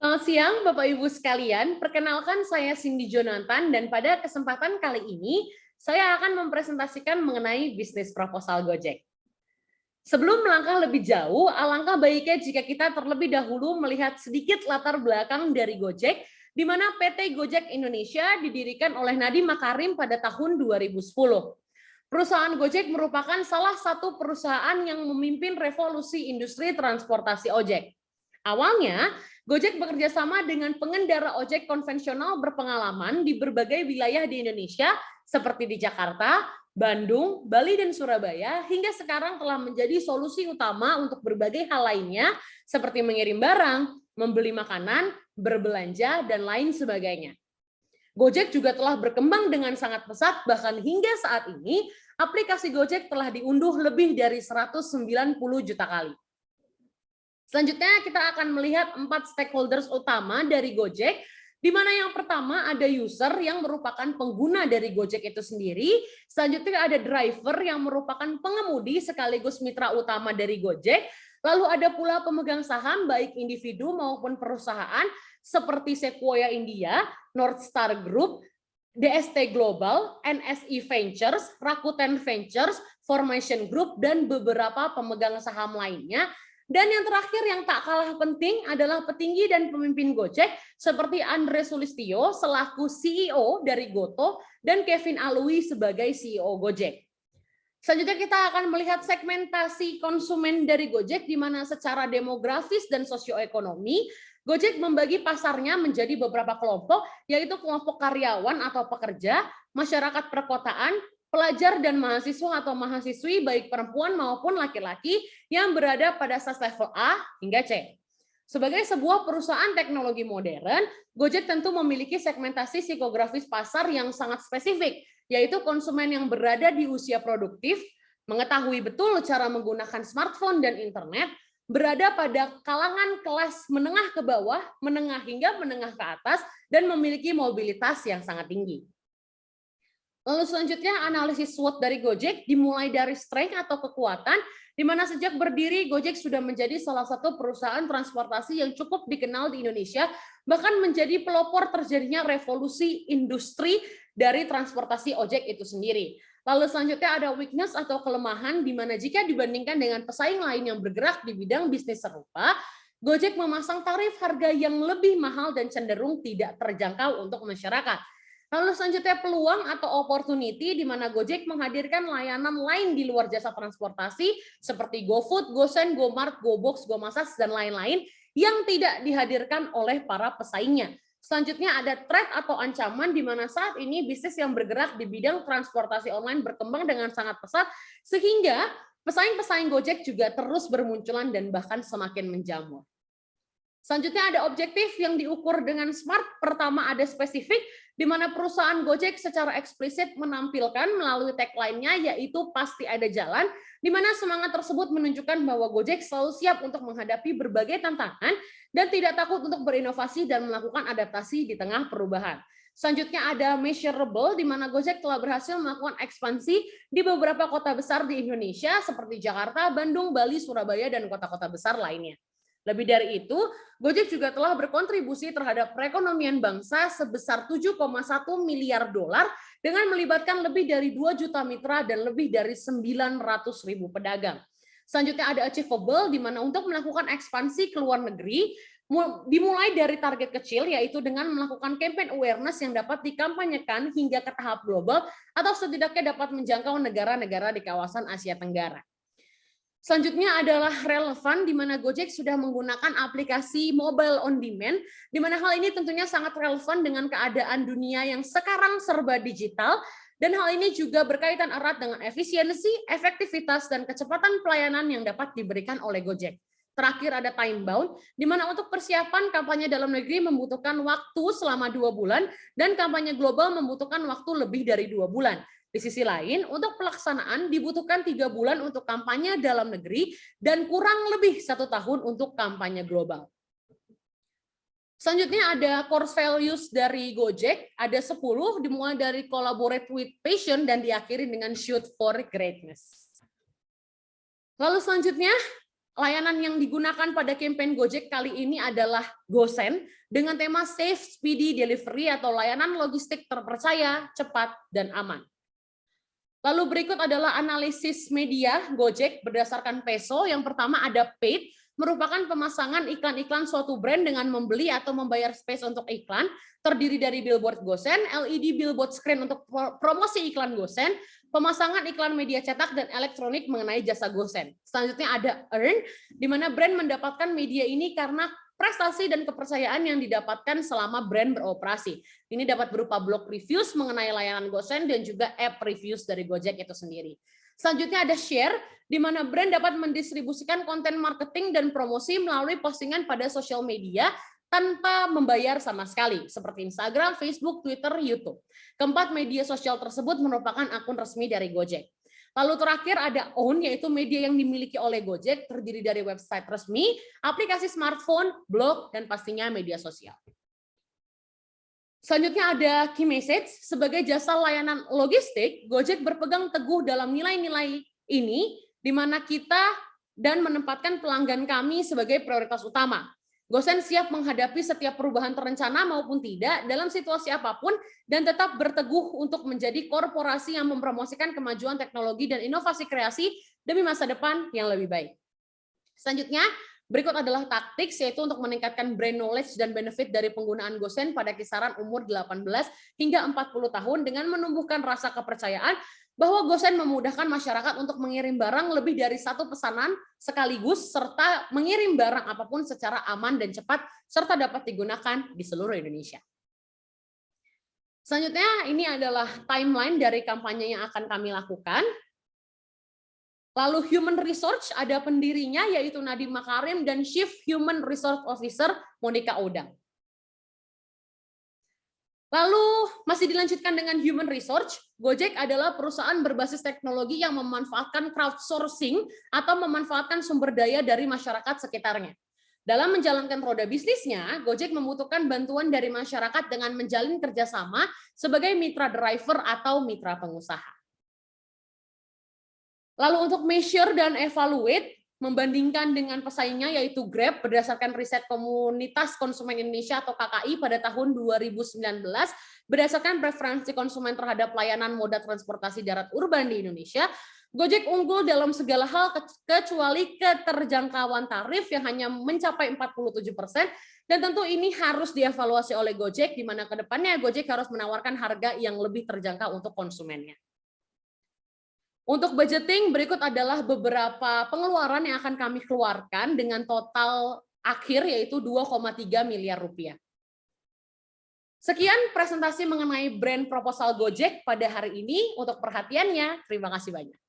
Selamat siang, Bapak Ibu sekalian. Perkenalkan saya Cindy Jonathan dan pada kesempatan kali ini saya akan mempresentasikan mengenai bisnis proposal Gojek. Sebelum melangkah lebih jauh, alangkah baiknya jika kita terlebih dahulu melihat sedikit latar belakang dari Gojek, di mana PT Gojek Indonesia didirikan oleh Nadiem Makarim pada tahun 2010. Perusahaan Gojek merupakan salah satu perusahaan yang memimpin revolusi industri transportasi ojek. Awalnya, Gojek bekerja sama dengan pengendara ojek konvensional berpengalaman di berbagai wilayah di Indonesia, seperti di Jakarta, Bandung, Bali, dan Surabaya, hingga sekarang telah menjadi solusi utama untuk berbagai hal lainnya, seperti mengirim barang, membeli makanan, berbelanja, dan lain sebagainya. Gojek juga telah berkembang dengan sangat pesat, bahkan hingga saat ini, aplikasi Gojek telah diunduh lebih dari 190 juta kali. Selanjutnya kita akan melihat 4 stakeholders utama dari Gojek, di mana yang pertama ada user yang merupakan pengguna dari Gojek itu sendiri, selanjutnya ada driver yang merupakan pengemudi sekaligus mitra utama dari Gojek, lalu ada pula pemegang saham baik individu maupun perusahaan seperti Sequoia India, North Star Group, DST Global, NSI Ventures, Rakuten Ventures, Formation Group, dan beberapa pemegang saham lainnya. Dan yang terakhir yang tak kalah penting adalah petinggi dan pemimpin Gojek seperti Andre Sulistyo selaku CEO dari Gotoh dan Kevin Alwi sebagai CEO Gojek. Selanjutnya kita akan melihat segmentasi konsumen dari Gojek di mana secara demografis dan sosioekonomi Gojek membagi pasarnya menjadi beberapa kelompok, yaitu kelompok karyawan atau pekerja, masyarakat perkotaan, pelajar dan mahasiswa atau mahasiswi baik perempuan maupun laki-laki yang berada pada SAS level A hingga C. Sebagai sebuah perusahaan teknologi modern, Gojek tentu memiliki segmentasi psikografis pasar yang sangat spesifik, yaitu konsumen yang berada di usia produktif, mengetahui betul cara menggunakan smartphone dan internet, berada pada kalangan kelas menengah ke bawah, menengah hingga menengah ke atas, dan memiliki mobilitas yang sangat tinggi. Lalu selanjutnya analisis SWOT dari Gojek dimulai dari strength atau kekuatan, di mana sejak berdiri Gojek sudah menjadi salah satu perusahaan transportasi yang cukup dikenal di Indonesia, bahkan menjadi pelopor terjadinya revolusi industri dari transportasi ojek itu sendiri. Lalu selanjutnya ada weakness atau kelemahan, di mana jika dibandingkan dengan pesaing lain yang bergerak di bidang bisnis serupa, Gojek memasang tarif harga yang lebih mahal dan cenderung tidak terjangkau untuk masyarakat. Lalu selanjutnya peluang atau opportunity di mana Gojek menghadirkan layanan lain di luar jasa transportasi seperti GoFood, GoSend, GoMart, GoBox, GoMasas, dan lain-lain yang tidak dihadirkan oleh para pesaingnya. Selanjutnya ada threat atau ancaman di mana saat ini bisnis yang bergerak di bidang transportasi online berkembang dengan sangat pesat sehingga pesaing-pesaing Gojek juga terus bermunculan dan bahkan semakin menjamur. Selanjutnya ada objektif yang diukur dengan SMART. Pertama ada spesifik, di mana perusahaan Gojek secara eksplisit menampilkan melalui tagline-nya yaitu pasti ada jalan, di mana semangat tersebut menunjukkan bahwa Gojek selalu siap untuk menghadapi berbagai tantangan dan tidak takut untuk berinovasi dan melakukan adaptasi di tengah perubahan. Selanjutnya ada measurable, di mana Gojek telah berhasil melakukan ekspansi di beberapa kota besar di Indonesia seperti Jakarta, Bandung, Bali, Surabaya, dan kota-kota besar lainnya. Lebih dari itu, Gojek juga telah berkontribusi terhadap perekonomian bangsa sebesar 7,1 miliar dolar dengan melibatkan lebih dari 2 juta mitra dan lebih dari 900.000 pedagang. Selanjutnya ada achievable, di mana untuk melakukan ekspansi ke luar negeri, dimulai dari target kecil, yaitu dengan melakukan campaign awareness yang dapat dikampanyekan hingga ke tahap global atau setidaknya dapat menjangkau negara-negara di kawasan Asia Tenggara. Selanjutnya adalah relevan, di mana Gojek sudah menggunakan aplikasi mobile on demand, di mana hal ini tentunya sangat relevan dengan keadaan dunia yang sekarang serba digital, dan hal ini juga berkaitan erat dengan efisiensi, efektivitas, dan kecepatan pelayanan yang dapat diberikan oleh Gojek. Terakhir ada time bound, di mana untuk persiapan kampanye dalam negeri membutuhkan waktu selama 2 bulan, dan kampanye global membutuhkan waktu lebih dari 2 bulan. Di sisi lain, untuk pelaksanaan dibutuhkan 3 bulan untuk kampanye dalam negeri dan kurang lebih 1 tahun untuk kampanye global. Selanjutnya ada core values dari Gojek, ada 10, dimulai dari collaborate with passion dan diakhiri dengan shoot for greatness. Lalu selanjutnya, Layanan yang digunakan pada campaign Gojek kali ini adalah GoSend dengan tema Safe Speedy Delivery atau layanan logistik terpercaya, cepat, dan aman. Lalu berikut adalah analisis media Gojek berdasarkan Peso. Yang pertama ada paid, merupakan pemasangan iklan-iklan suatu brand dengan membeli atau membayar space untuk iklan, terdiri dari billboard GoSend, LED billboard screen untuk promosi iklan GoSend, pemasangan iklan media cetak dan elektronik mengenai jasa GoSend. Selanjutnya ada earn, di mana brand mendapatkan media ini karena prestasi dan kepercayaan yang didapatkan selama brand beroperasi. Ini dapat berupa blog reviews mengenai layanan GoSend dan juga app reviews dari Gojek itu sendiri. Selanjutnya ada share, di mana brand dapat mendistribusikan konten marketing dan promosi melalui postingan pada sosial media tanpa membayar sama sekali, seperti Instagram, Facebook, Twitter, YouTube. Keempat, media sosial tersebut merupakan akun resmi dari Gojek. Lalu terakhir ada own, yaitu media yang dimiliki oleh Gojek, terdiri dari website resmi, aplikasi smartphone, blog, dan pastinya media sosial. Selanjutnya ada key message, sebagai jasa layanan logistik, Gojek berpegang teguh dalam nilai-nilai ini, di mana kita dan menempatkan pelanggan kami sebagai prioritas utama. GoSend siap menghadapi setiap perubahan terencana maupun tidak dalam situasi apapun dan tetap berteguh untuk menjadi korporasi yang mempromosikan kemajuan teknologi dan inovasi kreasi demi masa depan yang lebih baik. Selanjutnya, berikut adalah taktik, yaitu untuk meningkatkan brand knowledge dan benefit dari penggunaan GoSend pada kisaran umur 18 hingga 40 tahun dengan menumbuhkan rasa kepercayaan bahwa GoSend memudahkan masyarakat untuk mengirim barang lebih dari satu pesanan sekaligus, serta mengirim barang apapun secara aman dan cepat, serta dapat digunakan di seluruh Indonesia. Selanjutnya, ini adalah timeline dari kampanye yang akan kami lakukan. Lalu Human Resource, ada pendirinya yaitu Nadiem Makarim dan Chief Human Resource Officer Monica Odang. Lalu masih dilanjutkan dengan Human Resource, Gojek adalah perusahaan berbasis teknologi yang memanfaatkan crowdsourcing atau memanfaatkan sumber daya dari masyarakat sekitarnya. Dalam menjalankan roda bisnisnya, Gojek membutuhkan bantuan dari masyarakat dengan menjalin kerjasama sebagai mitra driver atau mitra pengusaha. Lalu untuk measure dan evaluate, membandingkan dengan pesaingnya yaitu Grab berdasarkan riset Komunitas Konsumen Indonesia atau KKI pada tahun 2019, berdasarkan preferensi konsumen terhadap layanan moda transportasi darat urban di Indonesia, Gojek unggul dalam segala hal kecuali keterjangkauan tarif yang hanya mencapai 47%, dan tentu ini harus dievaluasi oleh Gojek, di mana ke depannya Gojek harus menawarkan harga yang lebih terjangkau untuk konsumennya. Untuk budgeting, berikut adalah beberapa pengeluaran yang akan kami keluarkan dengan total akhir yaitu 2,3 miliar rupiah. Sekian presentasi mengenai brand proposal Gojek pada hari ini. Untuk perhatiannya, terima kasih banyak.